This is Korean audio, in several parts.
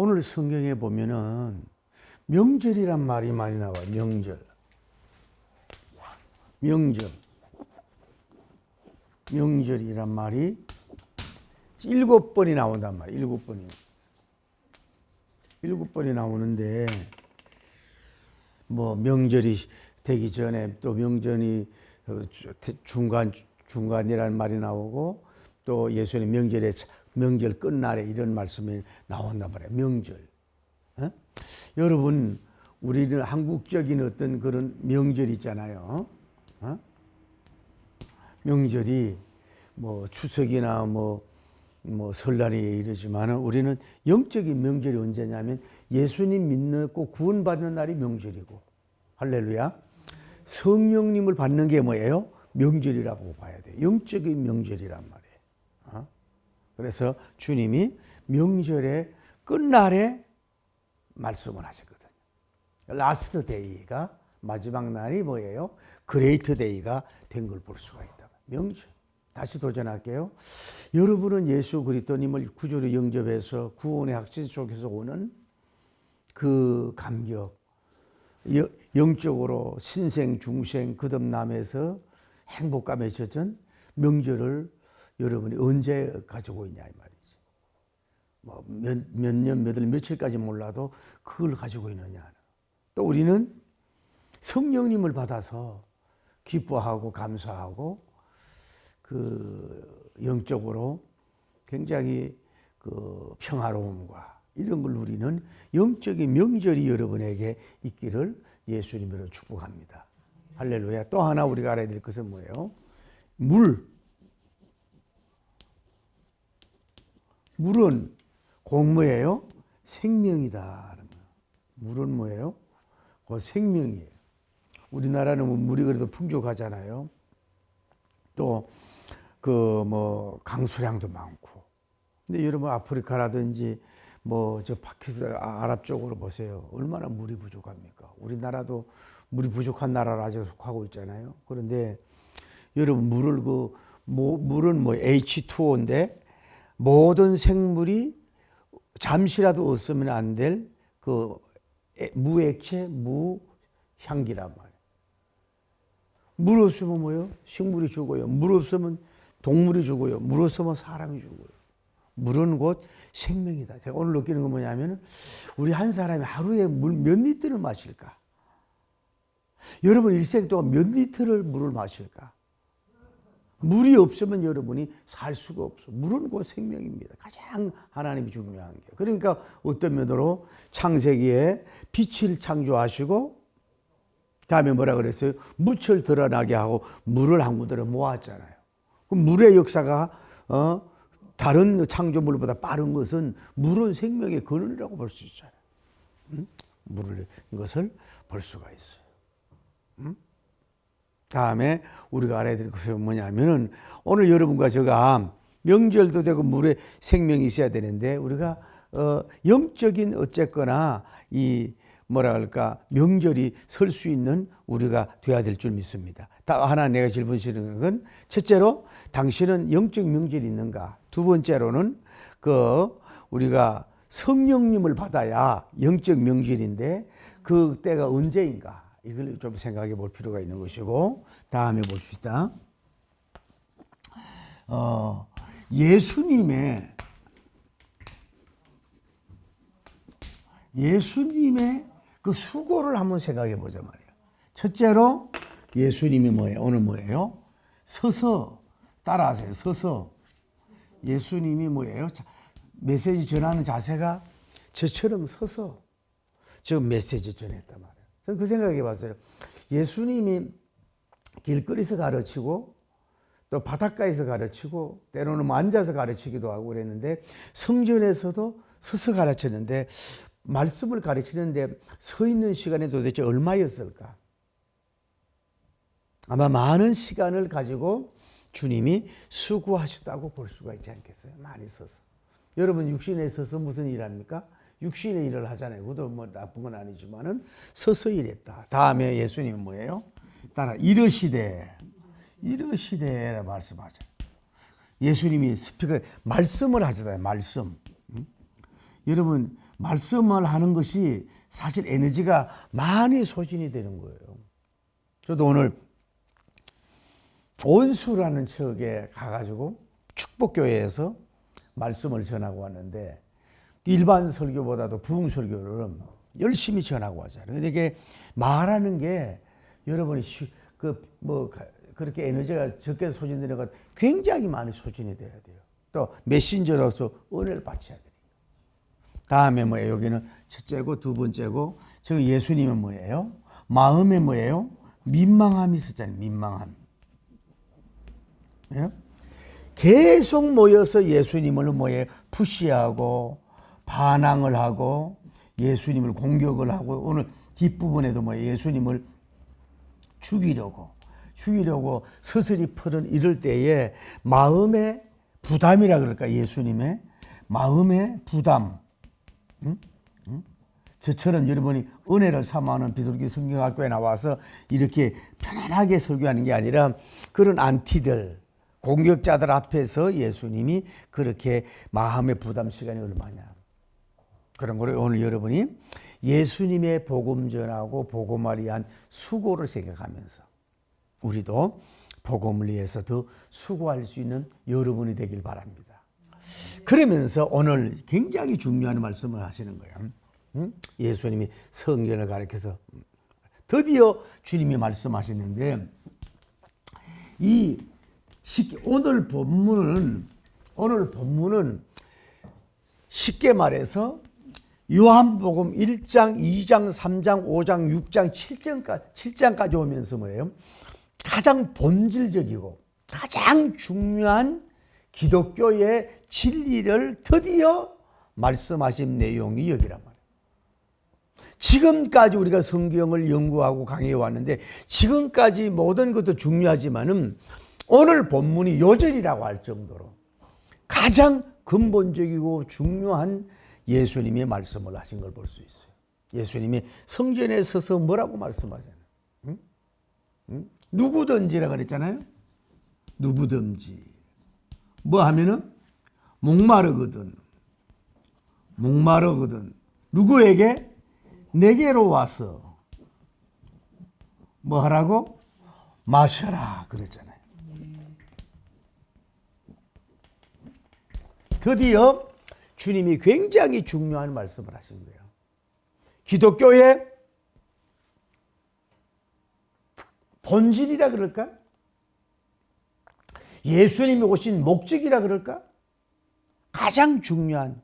오늘 성경에 보면은 명절이란 말이 많이 나와요. 명절이란 말이 7번이 나온단 말이에요. 7번이 나오는데, 뭐 명절이 되기 전에 또 명절이 중간이라는 말이 나오고, 또 예수님 명절 끝날에 이런 말씀이 나온단 말이에요. 명절. 여러분, 우리는 한국적인 어떤 그런 명절 있잖아요. 명절이 뭐 추석이나 뭐 설날이 이러지만 우리는 영적인 명절이 언제냐면 예수님 믿고 구원받는 날이 명절이고, 할렐루야. 성령님을 받는 게 뭐예요? 명절이라고 봐야 돼요. 영적인 명절이란 말이에요. 그래서 주님이 명절의 끝날에 말씀을 하셨거든요. 라스트 데이가, 마지막 날이 뭐예요? 그레이트 데이가 된 걸 볼 수가 있다. 명절. 다시 도전할게요. 여러분은 예수 그리스도님을 구주로 영접해서 구원의 확신 속에서 오는 그 감격, 영적으로 신생, 중생, 거듭남에서 행복감에 젖은 명절을 여러분이 언제 가지고 있냐 이 말이지. 뭐 몇 년, 몇 월, 며칠까지 몰라도 그걸 가지고 있느냐. 또 우리는 성령님을 받아서 기뻐하고 감사하고 그 영적으로 굉장히 그 평화로움과 이런 걸 누리는 영적인 명절이 여러분에게 있기를 예수님으로 축복합니다. 할렐루야. 또 하나 우리가 알아야 될 것은 뭐예요? 물은 뭐예요? 생명이다. 물은 뭐예요? 그 생명이에요. 우리나라는 물이 그래도 풍족하잖아요. 또 그 뭐 강수량도 많고. 근데 여러분 아프리카라든지 뭐 저 파키스탄 아랍 쪽으로 보세요. 얼마나 물이 부족합니까? 우리나라도 물이 부족한 나라로 아직 속하고 있잖아요. 그런데 여러분 물은 뭐 H2O인데 모든 생물이 잠시라도 없으면 안 될 그 무액체, 무향기란 말이에요. 물 없으면 뭐예요? 식물이 죽어요. 물 없으면 동물이 죽어요. 물 없으면 사람이 죽어요. 물은 곧 생명이다. 제가 오늘 느끼는 건 뭐냐면 우리 한 사람이 하루에 물 몇 리터를 마실까? 여러분 일생 동안 몇 리터를 물을 마실까? 물이 없으면 여러분이 살 수가 없어. 물은 곧 생명입니다. 가장 하나님이 중요한 게. 그러니까 어떤 면으로 창세기에 빛을 창조하시고 다음에 뭐라 그랬어요? 무철 드러나게 하고 물을 한 군데로 모았잖아요. 그럼 물의 역사가 다른 창조물보다 빠른 것은 물은 생명의 근원이라고 볼 수 있잖아요. 물을 것을 볼 수가 있어요. 다음에 우리가 알아야 될 것은 뭐냐면은 오늘 여러분과 제가 명절도 되고 물에 생명이 있어야 되는데 우리가 영적인 어쨌거나 이 뭐라 할까 명절이 설 수 있는 우리가 돼야 될 줄 믿습니다. 하나 내가 질문드리는 건 첫째로 당신은 영적 명절이 있는가? 두 번째로는 우리가 성령님을 받아야 영적 명절인데 그 때가 언제인가? 이걸 좀 생각해 볼 필요가 있는 것이고 다음에 봅시다. 예수님의 그 수고를 한번 생각해 보자 말이에요. 첫째로 예수님이 뭐예요? 오늘 뭐예요? 서서 따라하세요. 서서. 예수님이 뭐예요? 메시지 전하는 자세가 저처럼 서서 지금 메시지 전했단 말이에요. 저는 그 생각해 봤어요. 예수님이 길거리에서 가르치고 또 바닷가에서 가르치고 때로는 뭐 앉아서 가르치기도 하고 그랬는데 성전에서도 서서 가르쳤는데 말씀을 가르치는데 서 있는 시간이 도대체 얼마였을까? 아마 많은 시간을 가지고 주님이 수고하셨다고 볼 수가 있지 않겠어요? 많이 서서. 여러분 육신에 서서 무슨 일 합니까? 육신의 일을 하잖아요. 그것도 뭐 나쁜 건 아니지만은 서서 일했다. 다음에 예수님은 뭐예요? 따라 이르시되라 말씀하죠. 예수님이 스피커 말씀을 하잖아요. 말씀. 여러분 말씀을 하는 것이 사실 에너지가 많이 소진이 되는 거예요. 저도 오늘 온수라는 척에 가가지고 축복교회에서 말씀을 전하고 왔는데 일반 설교보다도 부흥 설교를 열심히 전하고 왔잖아요. 근데 이게 말하는 게 여러분이 그렇게 에너지가 적게 소진되는 것 굉장히 많이 소진이 돼야 돼요. 또 메신저로서 은혜를 받쳐야 돼요. 다음에 뭐예요? 여기는 첫째고 두 번째고 저 예수님은 뭐예요? 마음에 뭐예요? 민망함이 있었잖아요. 민망함. 예? 계속 모여서 예수님을 뭐예요? 푸시하고 반항을 하고 예수님을 공격을 하고 오늘 뒷부분에도 뭐예요? 예수님을 죽이려고 서슬이 푸른 이럴 때에 마음의 부담이라 그럴까? 예수님의 마음의 부담. 저처럼 여러분이 은혜를 삼아하는 비둘기 성경학교에 나와서 이렇게 편안하게 설교하는 게 아니라 그런 안티들, 공격자들 앞에서 예수님이 그렇게 마음의 부담 시간이 얼마냐. 그런 거를 오늘 여러분이 예수님의 복음 전하고 복음을 위한 수고를 생각하면서 우리도 복음을 위해서 더 수고할 수 있는 여러분이 되길 바랍니다. 그러면서 오늘 굉장히 중요한 말씀을 하시는 거예요. 예수님이 성경을 가르쳐서 드디어 주님이 말씀하시는데 오늘 본문은 쉽게 말해서 요한복음 1장, 2장, 3장, 5장, 6장, 7장까지 오면서 뭐예요? 가장 본질적이고 가장 중요한 기독교의 진리를 드디어 말씀하신 내용이 여기란 말이에요. 지금까지 우리가 성경을 연구하고 강의해 왔는데 지금까지 모든 것도 중요하지만은 오늘 본문이 요절이라고 할 정도로 가장 근본적이고 중요한 예수님의 말씀을 하신 걸 볼 수 있어요. 예수님이 성전에 서서 뭐라고 말씀하잖아요. 누구든지라 그랬잖아요. 누구든지 뭐 하면은 목마르거든 누구에게? 내게로 와서 뭐 하라고? 마셔라 그랬잖아요. 드디어 주님이 굉장히 중요한 말씀을 하신 거예요. 기독교의 본질이라 그럴까? 예수님이 오신 목적이라 그럴까? 가장 중요한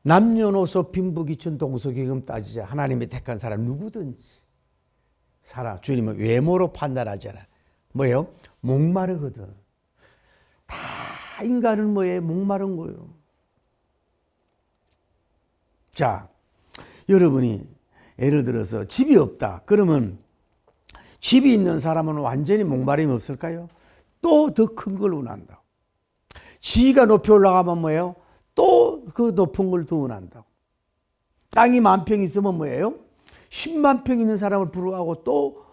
남녀노소 빈부귀천 동서기금 따지자 하나님이 택한 사람 누구든지 주님은 외모로 판단하잖아. 뭐예요? 목마르거든. 다 인간은 뭐예요? 목마른 거예요. 자, 여러분이 예를 들어서 집이 없다. 그러면 집이 있는 사람은 완전히 목마름이 없을까요? 또 더 큰 걸 원한다. 지위가 높이 올라가면 뭐예요? 또 그 높은 걸 더 원한다고. 땅이 10,000평 있으면 뭐예요? 10만 평 있는 사람을 부러워하고 또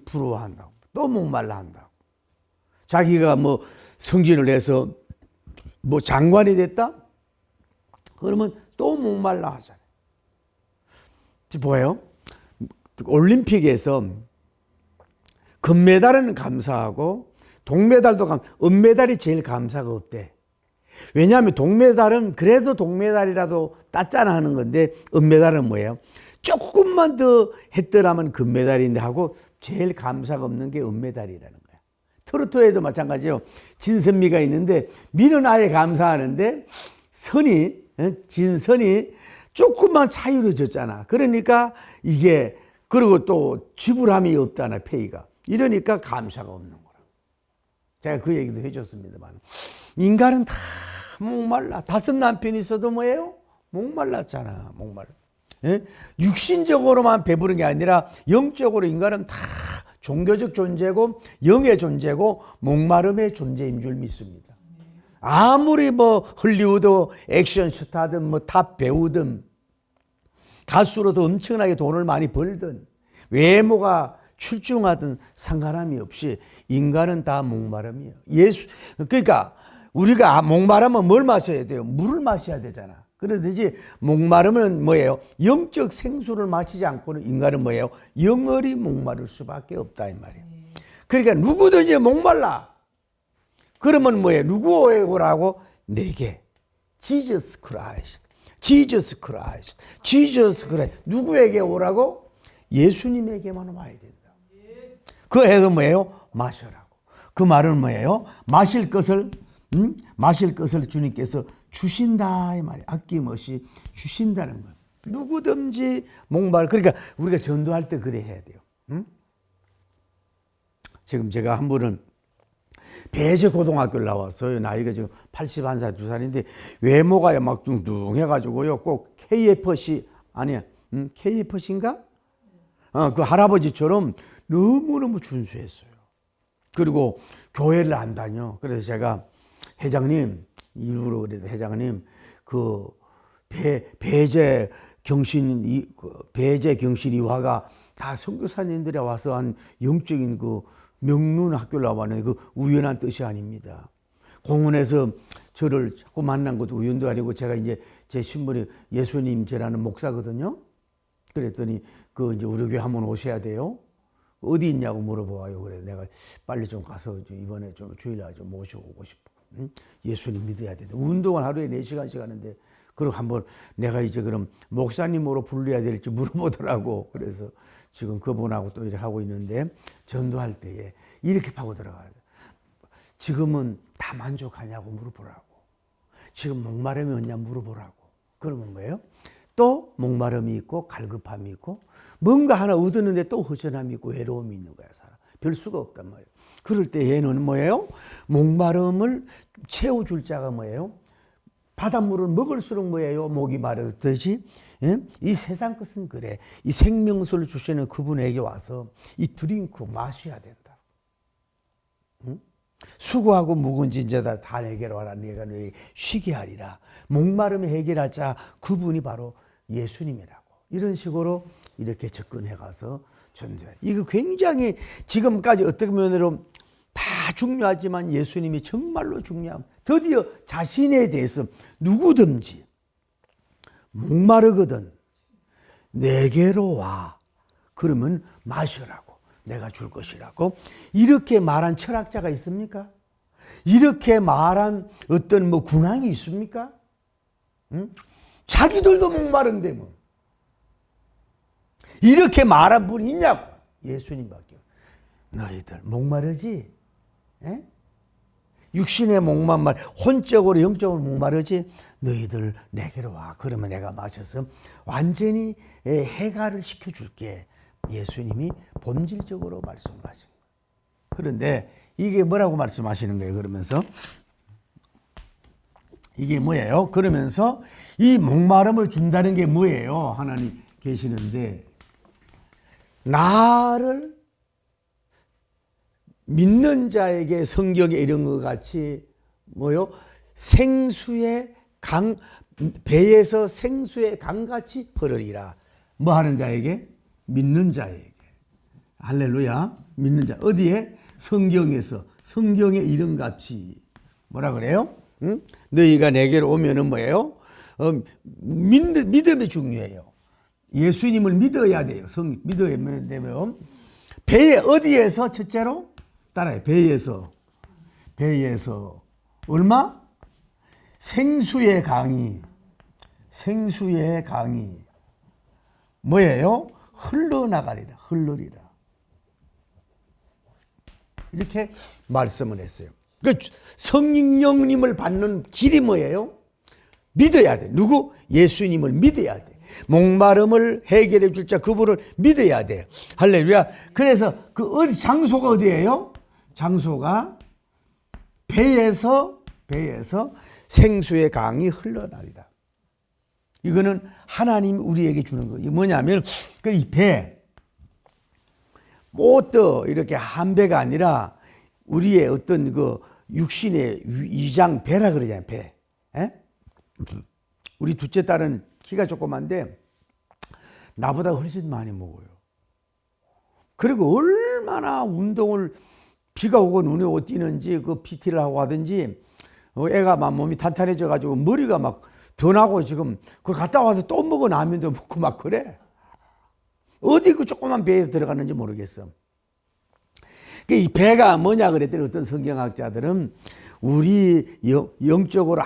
부러워한다고. 또 목말라 한다고. 자기가 뭐 승진을 해서 뭐 장관이 됐다? 그러면 또 목말라 하잖아요. 뭐예요? 올림픽에서 금메달은 감사하고 동메달도 은메달이 제일 감사가 없대. 왜냐하면 동메달은 그래도 동메달이라도 땄잖아 하는 건데 은메달은 뭐예요? 조금만 더 했더라면 금메달인데 하고 제일 감사가 없는 게 은메달이라는 거야. 트로트에도 마찬가지예요. 진선미가 있는데 미는 아예 감사하는데 진선이 조금만 차이로 졌잖아. 그러니까 이게 그리고 또 지불함이 없잖아. 페이가. 이러니까 감사가 없는 거라. 제가 그 얘기도 해줬습니다만 인간은 다 목말라. 5 남편이 있어도 뭐예요? 목말랐잖아. 목말라. 예? 육신적으로만 배부른 게 아니라 영적으로 인간은 다 종교적 존재고 영의 존재고 목마름의 존재인 줄 믿습니다. 아무리 뭐 헐리우드 액션 스타든 뭐 탑 배우든 가수로도 엄청나게 돈을 많이 벌든 외모가 출중하든 상관함이 없이 인간은 다 목마름이에요. 그러니까 우리가 목마르면 뭘 마셔야 돼요? 물을 마셔야 되잖아. 그러듯이 목마르면 뭐예요? 영적 생수를 마시지 않고는 인간은 뭐예요? 영원히 목마를 수밖에 없다 이 말이에요. 그러니까 누구든지 목말라. 그러면 뭐예요? 누구에게 오라고? 내게. Jesus Christ. Jesus Christ. Jesus Christ. 누구에게 오라고? 예수님에게만 와야 된다. 그 해서 뭐예요? 마셔라고. 그 말은 뭐예요? 마실 것을 주님께서 주신다 이 말이에요. 아낌없이 주신다는 거예요. 누구든지 목말. 그러니까 우리가 전도할 때 그래 해야 돼요. 지금 제가 한 분은 배제 고등학교를 나왔어요. 나이가 지금 81살, 2살인데 외모가 막 뚱뚱해가지고요. 꼭 KFC 아니야, KFC인가? 그 할아버지처럼 너무너무 준수했어요. 그리고 교회를 안 다녀. 그래서 제가 회장님, 일부러 그래도 회장님, 그 배제 경신 이화가 다 선교사님들이 와서 한 영적인 그 명문 학교를 나왔는데 그 우연한 뜻이 아닙니다. 공원에서 저를 자꾸 만난 것도 우연도 아니고 제가 이제 제 신분이 예수님 제라는 목사거든요. 그랬더니 그 이제 우리 교회 한번 오셔야 돼요. 어디 있냐고 물어봐요. 그래 내가 빨리 좀 가서 이번에 좀 주일날 좀 모시고 오고 싶어. 예수님 믿어야 된다. 운동을 하루에 4시간씩 하는데 그리고 한번 내가 이제 그럼 목사님으로 불러야 될지 물어보더라고. 그래서 지금 그분하고 또 이렇게 하고 있는데 전도할 때에 이렇게 파고 들어가야 돼. 지금은 다 만족하냐고 물어보라고. 지금 목마름이 없냐 물어보라고. 그러면 뭐예요? 또 목마름이 있고 갈급함이 있고 뭔가 하나 얻었는데 또 허전함이 있고 외로움이 있는 거야. 사람. 별 수가 없단 말이에요. 그럴 때 얘는 뭐예요? 목마름을 채워줄 자가 뭐예요? 바닷물을 먹을수록 뭐예요? 목이 마르듯이. 이 세상 것은 그래. 이 생명수를 주시는 그분에게 와서 이 드링크 마셔야 된다. 수고하고 묵은 진자들 다 내게로 와라. 내가 너희 쉬게 하리라. 목마름을 해결할 자 그분이 바로 예수님이라고. 이런 식으로 이렇게 접근해 가서 전도해. 이거 굉장히 지금까지 어떤 면으로 다 중요하지만 예수님이 정말로 중요함. 드디어 자신에 대해서 누구든지 목마르거든 내게로 와. 그러면 마셔라고. 내가 줄 것이라고. 이렇게 말한 철학자가 있습니까? 이렇게 말한 어떤 뭐 군왕이 있습니까? 자기들도 목마른데 뭐. 이렇게 말한 분이 있냐고. 예수님밖에. 너희들 목마르지? 에? 육신의 목만 말, 혼적으로 영적으로 목마르지? 너희들 내게로 와. 그러면 내가 마셔서 완전히 해가를 시켜줄게. 예수님이 본질적으로 말씀하신 거예요. 그런데 이게 뭐라고 말씀하시는 거예요? 그러면서 이게 뭐예요? 그러면서 이 목마름을 준다는 게 뭐예요? 하나님 계시는데 나를 믿는 자에게 성경에 이런 것 같이 뭐요? 생수의 강, 배에서 생수의 강같이 흐르리라. 뭐 하는 자에게? 믿는 자에게. 할렐루야. 믿는 자. 어디에? 성경에서. 성경에 이런 같이. 뭐라 그래요? 응? 너희가 내게로 오면은 뭐예요? 믿음이 중요해요. 예수님을 믿어야 돼요. 믿어야 되면. 배에 어디에서? 첫째로? 따라해. 배에서. 얼마? 생수의 강이. 생수의 강이. 뭐예요? 흘러나가리라. 흐르리라. 이렇게 말씀을 했어요. 그 성령님을 받는 길이 뭐예요? 믿어야 돼. 누구? 예수님을 믿어야 돼. 목마름을 해결해 줄 자 그분을 믿어야 돼. 할렐루야. 그래서 그 어디 장소가 어디예요? 장소가 배에서 생수의 강이 흘러나리라. 이거는 하나님이 우리에게 주는 거예요. 뭐냐면 이 배, 또 이렇게 한 배가 아니라 우리의 어떤 그 육신의 위장 배라 그러잖아요. 배. 에? 우리 둘째 딸은 키가 조그만데 나보다 훨씬 많이 먹어요. 그리고 얼마나 운동을 비가 오고 눈이 오고 뛰는지 그 PT를 하고 하든지 애가 막 몸이 탄탄해져 가지고 머리가 막 더 나고 지금 그걸 갔다 와서 또 먹어 라면도 먹고 막 그래. 어디 그 조그만 배에 들어가는지 모르겠어. 이 배가 뭐냐 그랬더니 어떤 성경학자들은 우리 영적으로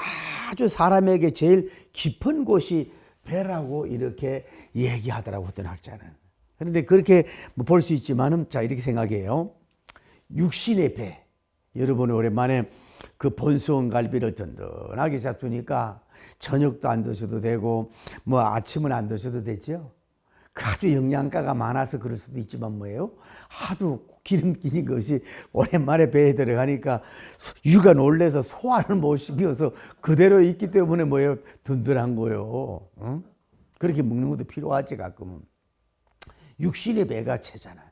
아주 사람에게 제일 깊은 곳이 배라고 이렇게 얘기하더라고 어떤 학자는. 그런데 그렇게 볼 수 있지만은 자 이렇게 생각해요. 육신의 배. 여러분 오랜만에 그 본수원 갈비를 든든하게 잡수니까 저녁도 안 드셔도 되고 뭐 아침은 안 드셔도 되죠. 아주 영양가가 많아서 그럴 수도 있지만 뭐예요? 하도 기름진 것이 오랜만에 배에 들어가니까 유가 놀래서 소화를 못 시켜서 그대로 있기 때문에 뭐예요? 든든한 거예요. 응? 그렇게 먹는 것도 필요하지 가끔은. 육신의 배가 채잖아요.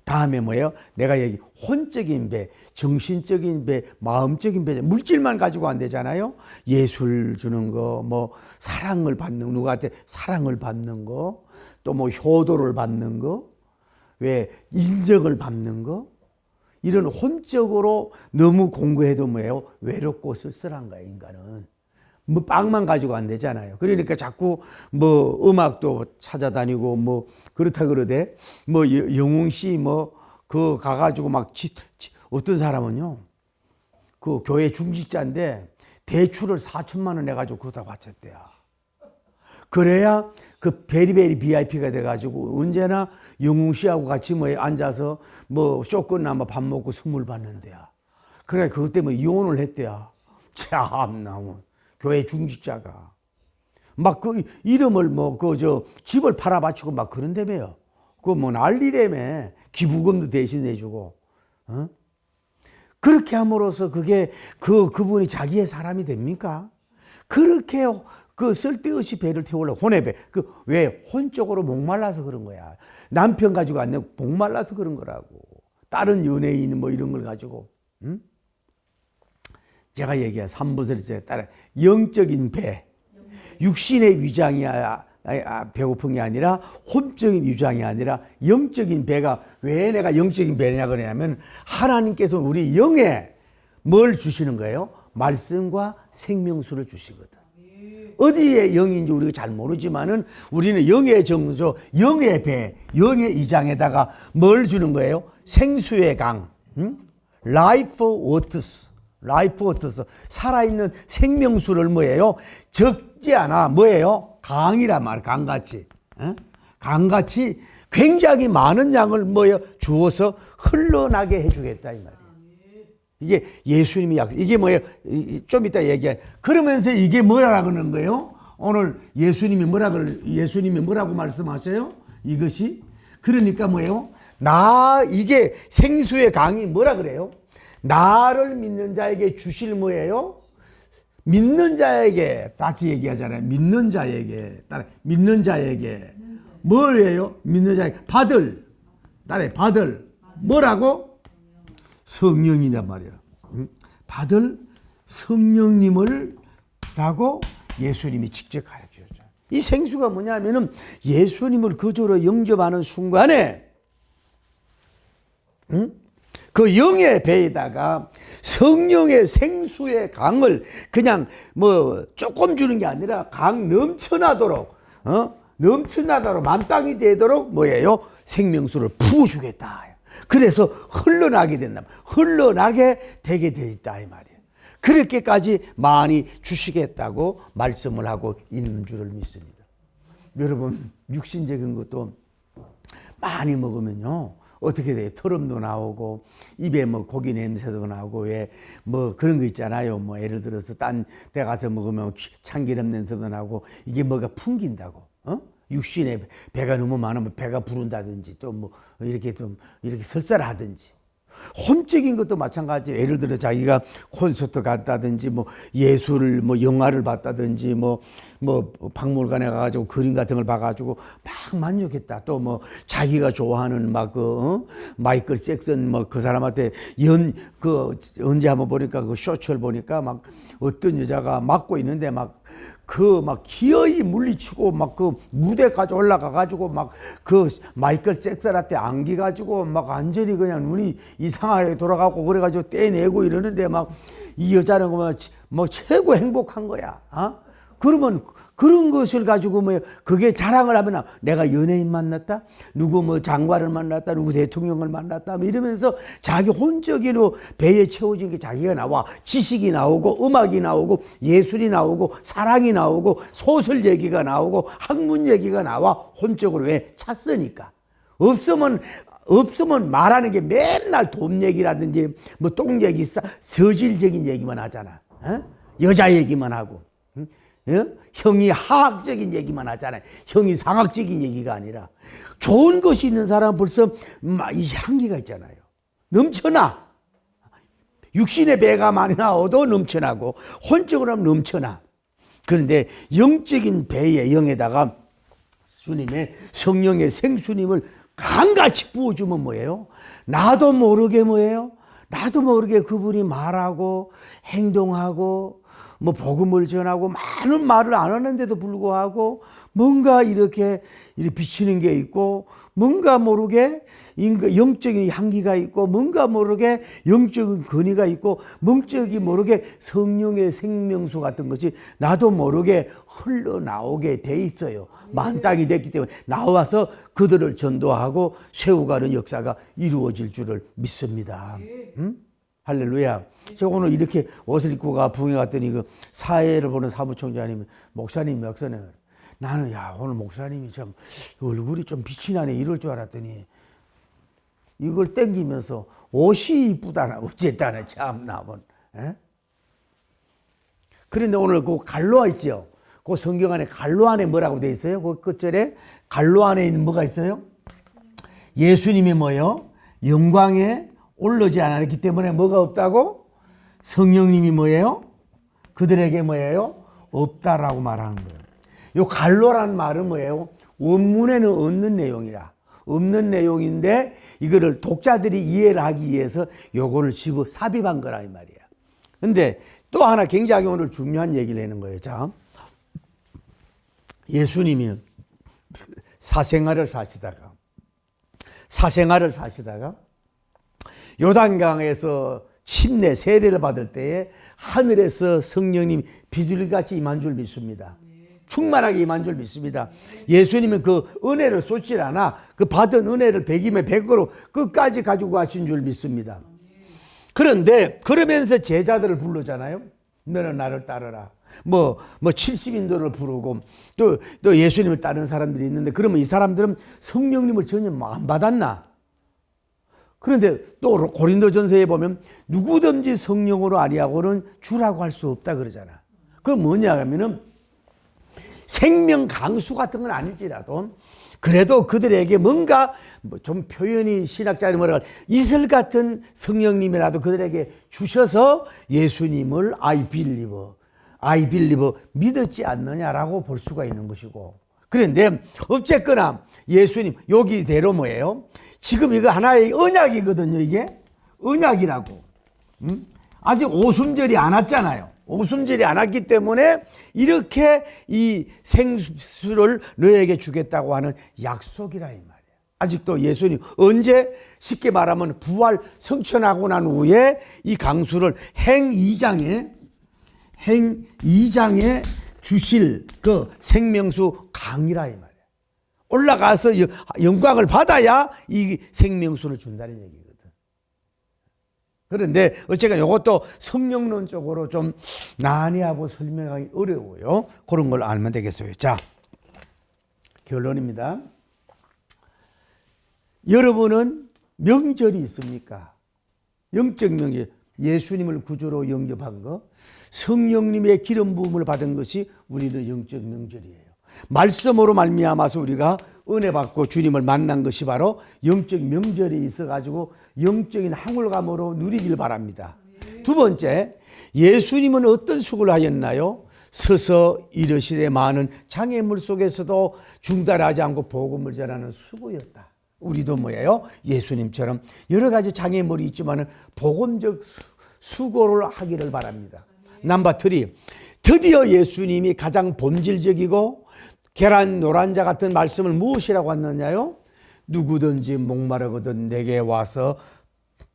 다음에 뭐예요? 내가 얘기 혼적인 배, 정신적인 배, 마음적인 배, 물질만 가지고 안 되잖아요. 예술 주는 거, 뭐 사랑을 받는 거, 누구한테 사랑을 받는 거, 또 뭐 효도를 받는 거, 왜 인정을 받는 거, 이런 혼적으로 너무 공부해도 뭐예요? 외롭고 쓸쓸한 거예요, 인간은. 뭐 빵만 가지고 안 되잖아요. 그러니까 자꾸 뭐 음악도 찾아다니고 뭐 그렇다 그러대. 뭐 영웅 씨 뭐 그 가가지고 막 어떤 사람은요 그 교회 중직자인데 대출을 4천만 원 내가지고 그거다 바쳤대요. 그래야 그 베리베리 VIP가 돼가지고 언제나 영웅 씨하고 같이 뭐 앉아서 뭐 쇼끝나 뭐 밥 먹고 선물 받는데요. 그래 그것 때문에 이혼을 했대요. 참나 뭐. 교회 중직자가 막 그 이름을 뭐 그 저 집을 팔아 바치고 막 그런다며요. 그 뭐 난리라며. 기부금도 대신 해주고. 그렇게 함으로써 그게 그분이 자기의 사람이 됩니까? 그렇게 그 쓸데없이 배를 태우려고 혼의 배. 그 왜 혼적으로 목말라서 그런 거야. 남편 가지고 안 내고 목말라서 그런 거라고. 다른 연예인 뭐 이런 걸 가지고. 제가 얘기한 3부설에 따라 영적인 배, 육신의 위장이 배고픈 게 아니라 혼적인 위장이 아니라 영적인 배가 왜 내가 영적인 배냐 그러냐면 하나님께서 우리 영에 뭘 주시는 거예요? 말씀과 생명수를 주시거든. 어디에 영인지 우리가 잘 모르지만은 우리는 영의 정조, 영의 배, 영의 이장에다가 뭘 주는 거예요? 생수의 강, 라이프 워터스. 라이프 워터스 살아있는 생명수를 뭐예요? 적지 않아 뭐예요? 강이란 말이에요. 강같이 강같이 굉장히 많은 양을 뭐예요? 주어서 흘러나게 해주겠다 이 말이에요. 이게 예수님이 이게 뭐예요? 좀 이따 얘기해. 그러면서 이게 뭐라고 하는 거예요? 오늘 예수님이 뭐라고 말씀하셔요? 이것이 그러니까 뭐예요? 이게 생수의 강이 뭐라 그래요? 나를 믿는 자에게 주실 뭐예요? 믿는 자에게 다시 얘기하잖아요. 믿는 자에게 뭐예요? 믿는 자에게 받을 뭐라고? 성령이란 말이에요. 받을 성령님을 라고 예수님이 직접 가르쳐줬죠. 이 생수가 뭐냐면은 예수님을 거저로 영접하는 순간에 그 영의 배에다가 성령의 생수의 강을 그냥 뭐 조금 주는 게 아니라 강 넘쳐나도록 만땅이 되도록 뭐예요? 생명수를 부어주겠다. 그래서 흘러나게 된다. 흘러나게 되게 돼 있다 이 말이에요. 그렇게까지 많이 주시겠다고 말씀을 하고 있는 줄을 믿습니다. 여러분 육신적인 것도 많이 먹으면요. 어떻게 돼요? 털음도 나오고 입에 뭐 고기 냄새도 나고 왜 뭐 그런 거 있잖아요. 뭐 예를 들어서 딴 데 가서 먹으면 참기름 냄새도 나고 이게 뭐가 풍긴다고. 육신에 배가 너무 많으면 배가 부른다든지 또 뭐 이렇게 좀 이렇게 설사하든지. 혼적인 것도 마찬가지예요. 예를 들어 자기가 콘서트 갔다든지 뭐 예술을 뭐 영화를 봤다든지 뭐 박물관에 가가지고 그림 같은 걸 봐가지고 막 만족했다. 또 뭐 자기가 좋아하는 막 마이클 잭슨 뭐 그 사람한테 언제 한번 보니까 그 쇼츠를 보니까 막 어떤 여자가 맞고 있는데 막 그 막 기어이 물리치고 막 그 무대까지 올라가 가지고 막 그 마이클 잭슨한테 안기 가지고 막 완전히 그냥 눈이 이상하게 돌아가고 그래가지고 떼내고 이러는데 막 이 여자는 뭐 최고 행복한 거야. 그러면 그런 것을 가지고 뭐 그게 자랑을 하면 내가 연예인 만났다, 누구 뭐 장관을 만났다, 누구 대통령을 만났다, 뭐 이러면서 자기 혼적으로 배에 채워진 게 자기가 나와. 지식이 나오고 음악이 나오고 예술이 나오고 사랑이 나오고 소설 얘기가 나오고 학문 얘기가 나와. 혼적으로 왜 찼으니까. 없으면 말하는 게 맨날 돈 얘기라든지 뭐 똥 얘기, 서질적인 얘기만 하잖아. 여자 얘기만 하고. 형이 하학적인 얘기만 하잖아요. 형이 상학적인 얘기가 아니라 좋은 것이 있는 사람은 벌써 이 향기가 있잖아요. 넘쳐나. 육신의 배가 많이 나와도 넘쳐나고 혼적으로 하면 넘쳐나. 그런데 영적인 배의 영에다가 주님의 성령의 생수님을 강같이 부어주면 뭐예요? 나도 모르게 뭐예요? 나도 모르게 그분이 말하고 행동하고 뭐 복음을 전하고 많은 말을 안 하는데도 불구하고 뭔가 이렇게 비치는 게 있고 뭔가 모르게 영적인 향기가 있고 뭔가 모르게 영적인 근위가 있고 뭔적이 모르게 성령의 생명수 같은 것이 나도 모르게 흘러나오게 돼 있어요. 만땅이 됐기 때문에 나와서 그들을 전도하고 세우가는 역사가 이루어질 줄을 믿습니다. 할렐루야. 제가 오늘 이렇게 옷을 입고 부흥회 갔더니 그 사회를 보는 사무총장님이 목사님 역사는 나는 오늘 목사님이 참 얼굴이 좀 빛이 나네 이럴 줄 알았더니 이걸 땡기면서 옷이 이쁘다나 어쨌다나 참 나온. 그런데 오늘 그 갈로아 있죠. 그 성경 안에 갈로 안에 뭐라고 돼 있어요? 그 끝절에 갈로 안에 있는 뭐가 있어요? 예수님이 뭐요? 영광에 올라오지 않았기 때문에 뭐가 없다고? 성령님이 뭐예요? 그들에게 뭐예요? 없다라고 말하는 거예요. 요 갈로라는 말은 뭐예요? 원문에는 없는 내용이라. 없는 내용인데 이거를 독자들이 이해를 하기 위해서 요거를 집어 삽입한 거라 이 말이야. 근데 또 하나 굉장히 오늘 중요한 얘기를 하는 거예요. 자, 예수님이 사생활을 사시다가 요단강에서 침례 세례를 받을 때에 하늘에서 성령님 비둘기같이 임한 줄 믿습니다. 충만하게 임한 줄 믿습니다. 예수님은 그 은혜를 쏟질 않아 그 받은 은혜를 100이면 100으로 끝까지 가지고 가신 줄 믿습니다. 그런데 그러면서 제자들을 부르잖아요. 너는 나를 따르라. 뭐 70인도를 부르고 또 예수님을 따르는 사람들이 있는데 그러면 이 사람들은 성령님을 전혀 안 받았나? 그런데 또 고린도전서에 보면 누구든지 성령으로 아니하고는 주라고 할 수 없다 그러잖아. 그건 뭐냐 하면은 생명 강수 같은 건 아니지라도 그래도 그들에게 뭔가 좀 표현이 신학자들이 뭐라 이슬 같은 성령님이라도 그들에게 주셔서 예수님을 I believe 믿었지 않느냐라고 볼 수가 있는 것이고. 그런데 어쨌거나 예수님 여기대로 뭐예요? 지금 이거 하나의 언약이거든요. 이게 언약이라고. 아직 오순절이 안 왔잖아요. 오순절이 안 왔기 때문에 이렇게 이 생수를 너에게 주겠다고 하는 약속이라 이 말이에요. 아직도 예수님 언제 쉽게 말하면 부활 성천하고 난 후에 이 강수를 행 2장에 주실 그 생명수 강이라 이 말이에요. 올라가서 영광을 받아야 이 생명수를 준다는 얘기거든. 그런데 어쨌든 이것도 성령론적으로 좀 난해하고 설명하기 어려워요. 그런 걸 알면 되겠어요. 자, 결론입니다. 여러분은 명절이 있습니까? 영적 명절, 예수님을 구주로 영접한 거, 성령님의 기름 부음을 받은 것이 우리는 영적 명절이에요. 말씀으로 말미암아서 우리가 은혜 받고 주님을 만난 것이 바로 영적 명절이 있어가지고 영적인 항울감으로 누리길 바랍니다. 두 번째, 예수님은 어떤 수고를 하였나요? 서서 이르시되 많은 장애물 속에서도 중단하지 않고 복음을 전하는 수고였다. 우리도 뭐예요? 예수님처럼 여러 가지 장애물이 있지만 복음적 수고를 하기를 바랍니다. 넘버 3, 드디어 예수님이 가장 본질적이고 계란 노란자 같은 말씀을 무엇이라고 하느냐요? 누구든지 목마르거든 내게 와서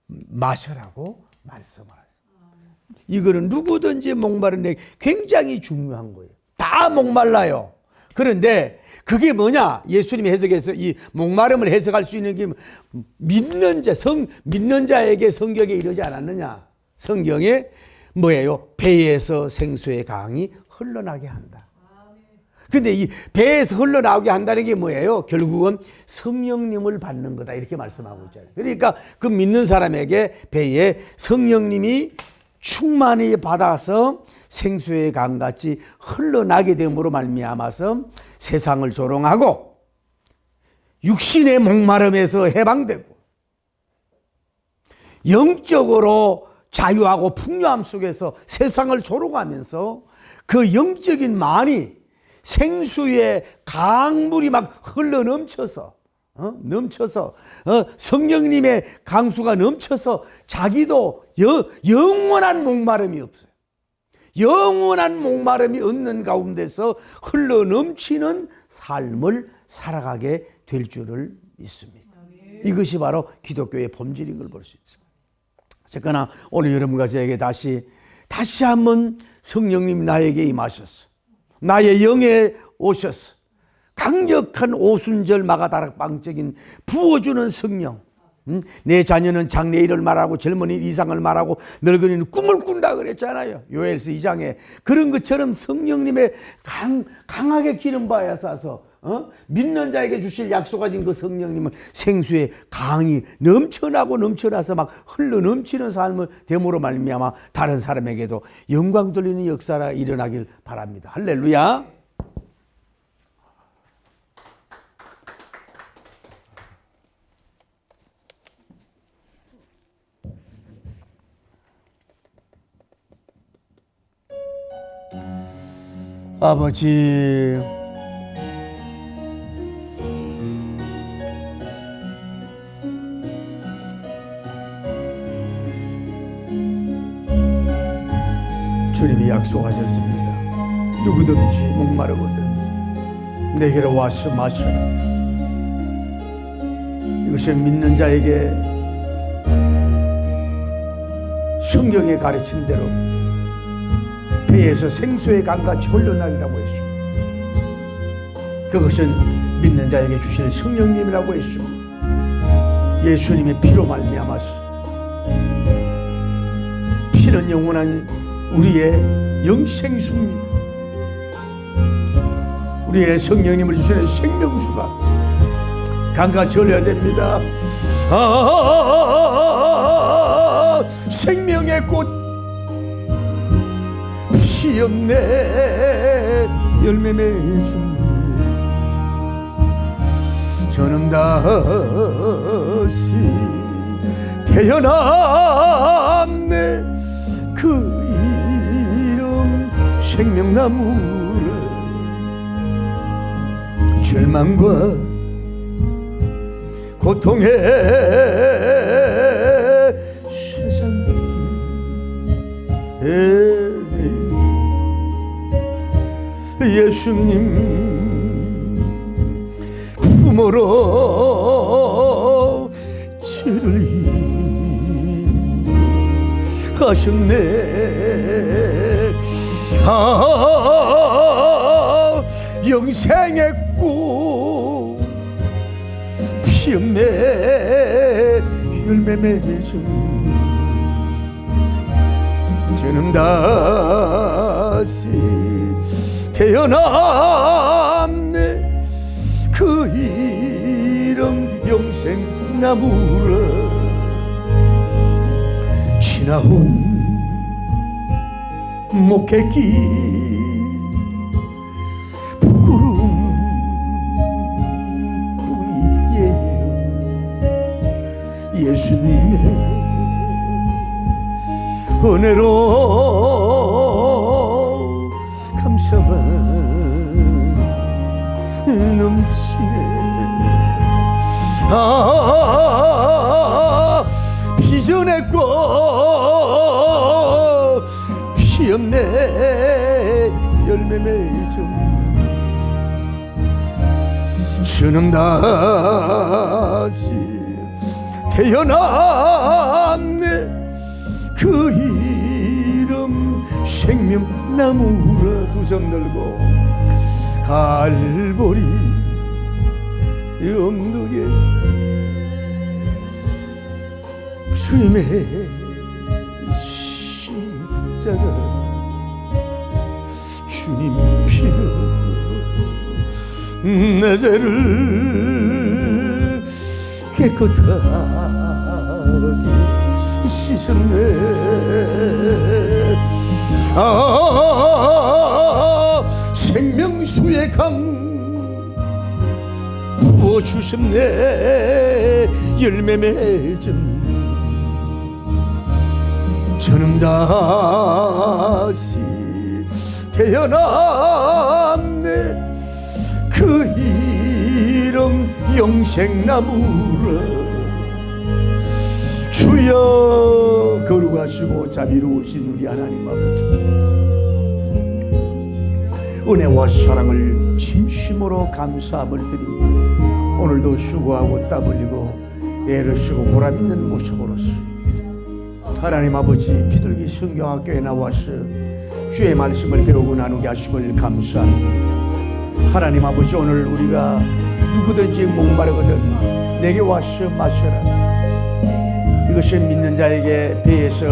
마셔라고 말씀하셨어요. 이거는 누구든지 목마른 내게 굉장히 중요한 거예요. 다 목말라요. 그런데 그게 뭐냐? 예수님이 해석해서 이 목마름을 해석할 수 있는 게 믿는 자에게 성경에 이르지 않았느냐? 성경에 뭐예요? 배에서 생수의 강이 흘러나게 한다. 근데 이 배에서 흘러나오게 한다는 게 뭐예요? 결국은 성령님을 받는 거다 이렇게 말씀하고 있잖아요. 그러니까 그 믿는 사람에게 배에 성령님이 충만히 받아서 생수의 강같이 흘러나게 됨으로 말미암아서 세상을 조롱하고 육신의 목마름에서 해방되고 영적으로 자유하고 풍요함 속에서 세상을 조롱하면서 그 영적인 만이 생수의 강물이 막 흘러 넘쳐서 성령님의 강수가 넘쳐서 자기도 영원한 목마름이 없어요. 영원한 목마름이 없는 가운데서 흘러 넘치는 삶을 살아가게 될 줄을 믿습니다. 이것이 바로 기독교의 본질인 걸 볼 수 있습니다. 어쨌거나 오늘 여러분과 저에게 다시 한번 성령님 나에게 임하셨어. 나의 영에 오셔서 강력한 오순절 마가다락방적인 부어주는 성령. 내 자녀는 장래일을 말하고 젊은이 이상을 말하고 늙은이는 꿈을 꾼다 그랬잖아요. 요엘서 2장에. 그런 것처럼 성령님의 강하게 기름 부어서 믿는 자에게 주실 약속하신 그 성령님은 생수의 강이 넘쳐나서 막 흘러 넘치는 삶을 됨으로 말미암아 다른 사람에게도 영광 돌리는 역사가 일어나길 바랍니다. 할렐루야. 아버지, 주님이 약속하셨습니다. 누구든지 목마르거든 내게로 와서 마셔라. 이것은 믿는 자에게 성경의 가르침대로 배에서 생수의 강같이 흘러나리라고 했습니다. 그것은 믿는 자에게 주실 성령님이라고 했습니다. 예수님의 피로 말미암아서 피는 영원한 우리의 영생수입니다. 우리의 성령님을 주시는 생명수가 강같이 흘러야 됩니다. 생명의 꽃 피 없네 열매 맺음 저는 다시 태어났네 그 이름 생명나무를 절망과 고통의 세상 예수님 품으로 저를 인도하셨네. 영생의 꽃 피 없네 열매 맺음 저는 다시 태어났네 그 이름 영생나무라 지나온 목회길 부끄러움 뿐이에요. 예수님의 은혜로 감사만 넘치네. 비전의 꽃 피 없네 열매 맺음 주는 다시 태어났네 그 이름 생명나무라 두 손 들고 갈보리 언덕에 주님의 십자가 주님 피로 내 죄를 깨끗하게 씻었네 생명수의 강 부어주셨네 열매 맺음 저는 다시 태어났네 그 이름 영생나무라 주여 거룩하시고 자비로우신 우리 하나님 아버지 은혜와 사랑을 진심으로 감사함을 드립니다. 오늘도 수고하고 땀 흘리고 애를 쓰고 보람있는 모습으로서 하나님 아버지 비둘기 성경학교에 나와서 주의 말씀을 배우고 나누게 하심을 감사합니다. 하나님 아버지 오늘 우리가 누구든지 목마르거든 내게 와서 마셔라. 이것은 믿는 자에게 배에서